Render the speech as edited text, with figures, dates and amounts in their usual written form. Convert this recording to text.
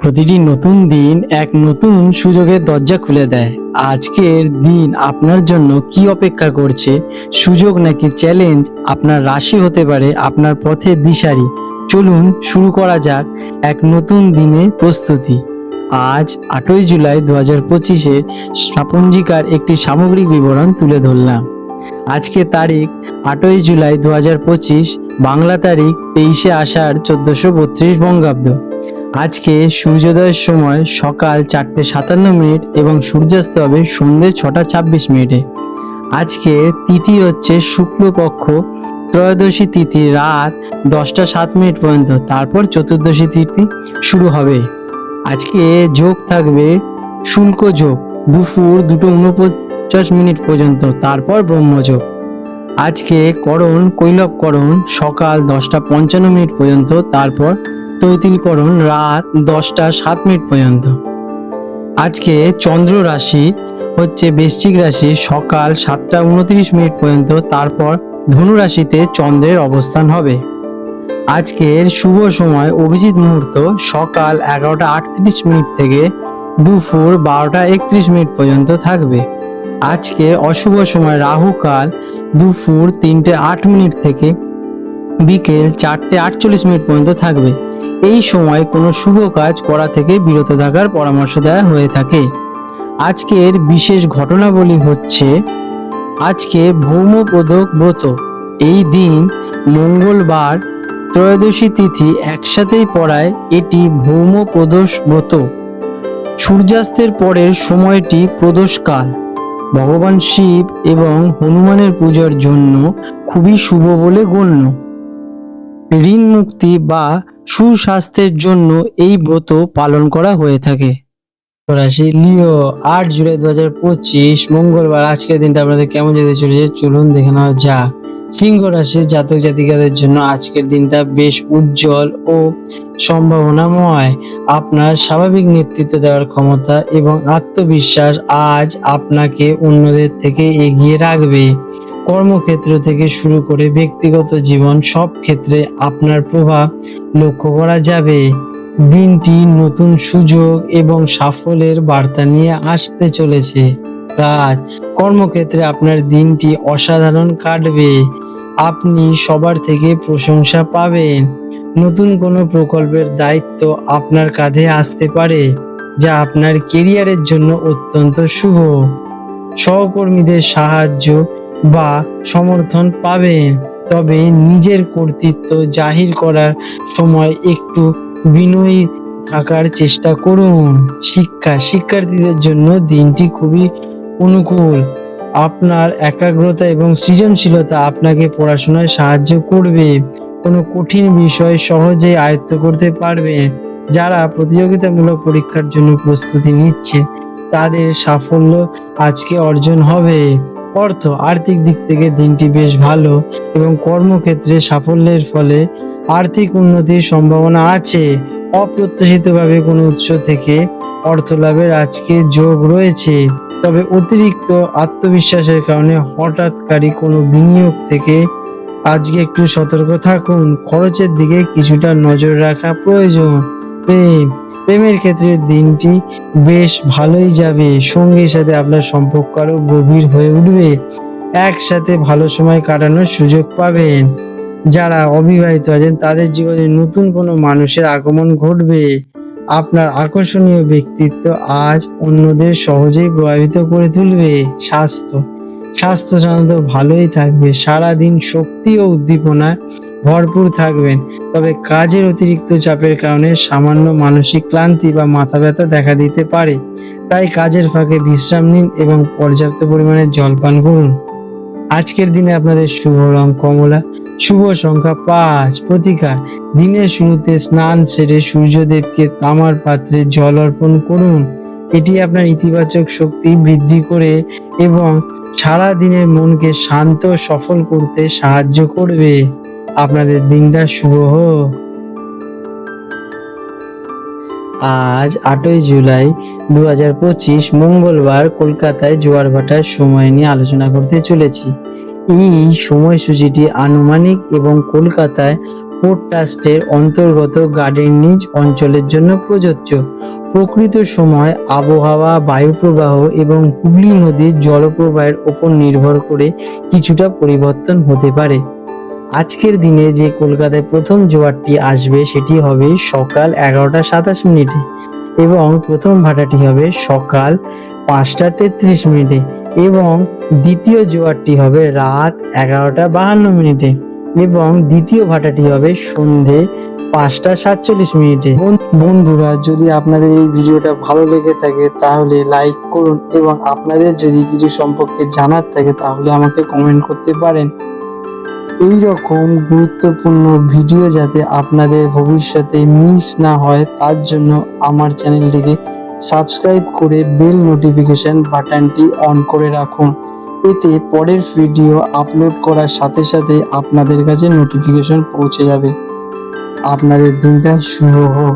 প্রতিটি নতুন দিন এক নতুন সুযোগের দরজা খুলে দেয়। আজকের দিন আপনার জন্য কি অপেক্ষা করছে? সুযোগ নাকি চ্যালেঞ্জ? আপনার রাশি হতে পারে আপনার পথের দিশারি। চলুন শুরু করা যাক এক নতুন দিনে প্রস্তুতি। আজ 8ই জুলাই 2025-এ পঞ্জিকার একটি সামগ্রিক বিবরণ তুলে ধরলাম। আজকে তারিখ 8ই জুলাই 2025, বাংলা তারিখ 23শে আষাঢ় 1432 বঙ্গাব্দ। আজকে সূর্যোদয়ের সময় সকাল 4:57 এবং সূর্যাস্ত হবে সন্ধ্যে 6:26। আজকে তিথি হচ্ছে শুক্লপক্ষ, ত্রয়োদশী তিথি রাত 10:07 পর্যন্ত, তারপর চতুর্দশী তিথি শুরু হবে। আজকে যোগ থাকবে শুল্ক যোগ দুপুর 2:49 পর্যন্ত, তারপর ব্রহ্মযোগ। আজকে করণ কৈলবকরণ সকাল 10:55 পর্যন্ত, তারপর তৈতিলকরণ রাত 10:07 পর্যন্ত। আজকে চন্দ্র রাশি হচ্ছে বৃশ্চিক রাশি সকাল 7:29 পর্যন্ত, তারপর ধনু রাশিতে চন্দ্রের অবস্থান হবে। আজকের শুভ সময় অভিজিৎ মুহূর্ত সকাল 11:38 থেকে দুপুর 12:31 পর্যন্ত থাকবে। আজকে অশুভ সময় রাহুকাল দুপুর 3:08 থেকে বিকেল 4:48 পর্যন্ত থাকবে। এই সময় কোনো শুভ কাজ করা থেকে বিরত থাকার পরামর্শ দেওয়া হয়ে থাকে। আজকের বিশেষ ঘটনাবলী হচ্ছে আজকে ভৌমপ্রদক ব্রত। এই দিন মঙ্গলবার ত্রয়োদশী তিথি একসাথেই পড়ায় এটি ভৌমপ্রদোষ ব্রত। সূর্যাস্তের পরের সময়টি প্রদোষকাল। ভগবান শিব এবং হনুমানের পূজার জন্য খুবই শুভ বলে গণ্য। ঋণ মুক্তি বা সুস্বাস্থ্যের জন্য এই ব্রত পালন করা হয়ে থাকে। রাশি লিও, 8 জুলাই 2025 মঙ্গলবার। আজকের দিনটা আপনাদের কেমন যেতে চলেছে চলুন দেখে নেওয়া যাক। সিংহ রাশির জাতক জাতিকাদের জন্য আজকের দিনটা বেশ উজ্জ্বল ও সম্ভাবনাময়। আপনার স্বাভাবিক নেতৃত্ব দেওয়ার ক্ষমতা এবং আত্মবিশ্বাস আজ আপনাকে অন্যদের থেকে এগিয়ে রাখবে। কর্মক্ষেত্র থেকে শুরু করে ব্যক্তিগত জীবন সব ক্ষেত্রে আপনার প্রভাব লক্ষ্য করা যাবে। দিনটি নতুন সুযোগ এবং সাফল্যের বার্তা নিয়ে আসতে চলেছে। কাজ কর্মক্ষেত্রে আপনার দিনটি অসাধারণ কাটবে। আপনি সবার থেকে প্রশংসা পাবেন। নতুন কোনো প্রকল্পের দায়িত্ব আপনার কাঁধে আসতে পারে, যা আপনার কেরিয়ারের জন্য অত্যন্ত শুভ। সহকর্মীদের সাহায্য বা সমর্থন পাবেন, তবে নিজের কর্তৃত্ব জাহির করার সময় একটু বিনয়ী থাকার চেষ্টা করুন। শিক্ষার্থীদের জন্য দিনটি খুবই অনুকূল। আপনার একাগ্রতা এবং সৃজনশীলতা আপনাকে পড়াশোনায় সাহায্য করবে। কোনো কঠিন বিষয় সহজেই আয়ত্ত করতে পারবেন। যারা প্রতিযোগিতামূলক পরীক্ষার জন্য প্রস্তুতি নিচ্ছে তাদের সাফল্য আজকে অর্জন হবে। আর্থিক দিক থেকে দিনটি বেশ ভালো এবং কর্মক্ষেত্রে সাফল্যের ফলে আর্থিক উন্নতির সম্ভাবনা আছে। অপ্রত্যাশিতভাবে কোনো উৎস থেকে অর্থ লাভের আজকে যোগ রয়েছে, তবে অতিরিক্ত আত্মবিশ্বাসের কারণে হঠাৎকারী কোনো বিনিয়োগ থেকে আজকে একটু সতর্ক থাকুন। খরচের দিকে কিছুটা নজর রাখা প্রয়োজন। প্রেমের ক্ষেত্রে দিনটি বেশ ভালোই যাবে। সঙ্গীর সাথে আপনার সম্পর্ক আরো গভীর হয়ে উঠবে। একসাথে ভালো সময় কাটানোর সুযোগ পাবেন। যারা অবিবাহিত আছেন তাদের জীবনে নতুন কোনো মানুষের আগমন ঘটবে। আপনার আকর্ষণীয় ব্যক্তিত্ব আজ অন্যদের সহজেই প্রভাবিত করে তুলবে। স্বাস্থ্য সাধারণত ভালোই থাকবে। সারাদিন শক্তি ও উদ্দীপনায় ভরপুর থাকবেন, তবে কাজের অতিরিক্ত চাপের কারণে সামান্য মানসিক ক্লান্তি বা মাথা ব্যথা দেখা দিতে পারে। তাই কাজের ফাঁকে বিশ্রাম নিন এবং পর্যাপ্ত পরিমাণে জল পান করুন। আজকের দিনে আপনাদের শুভ রং কমলা, শুভ সংখ্যা 5। প্রতিকার দিনের শুরুতে স্নান সেরে সূর্যদেবকে তামার পাত্রে জল অর্পণ করুন। এটি আপনার ইতিবাচক শক্তি বৃদ্ধি করে এবং সারা দিনের মনকে শান্ত ও সফল করতে সাহায্য করবে। আপনাদের দিনটা শুভ হোক। আজ 8ই জুলাই 2025 মঙ্গলবার। কলকাতায় জোয়ার ভাটার সময় নিয়ে আলোচনা করতে চলেছি। এই সময়সূচিটি আনুমানিক এবং কলকাতায় পোর্ট ট্রাস্টের অন্তর্গত গার্ডেন নিজ অঞ্চলের জন্য প্রযোজ্য। প্রকৃত সময় আবহাওয়া, বায়ুপ্রবাহ এবং হুগলি নদীর জলপ্রবাহের উপর নির্ভর করে কিছুটা পরিবর্তন হতে পারে। আজকের দিনে যে কলকাতায় প্রথম জোয়ারটি আসবে সেটি হবে সকাল 11:27 এবং প্রথম ভাটাটি হবে সকাল 5:33 এবং দ্বিতীয় জোয়ারটি হবে রাত 11:52 এবং দ্বিতীয় ভাটাটি হবে সন্ধে 5:47। বন্ধুরা, যদি আপনাদের এই ভিডিওটা ভালো লেগে থাকে তাহলে লাইক করুন এবং আপনাদের যদি কিছু সম্পর্কে জানার থাকে তাহলে আমাকে কমেন্ট করতে পারেন। এই রকম গুরুত্বপূর্ণ ভিডিও যাতে আপনাদের ভবিষ্যতে মিস না হয় তার জন্য আমার চ্যানেলটিকে সাবস্ক্রাইব করে বেল নোটিফিকেশন বাটনটি অন করে রাখুন। এতে পরের ভিডিও আপলোড করার সাথে সাথে আপনাদের কাছে নোটিফিকেশন পৌঁছে যাবে। আপনাদের দিনটা শুভ হোক।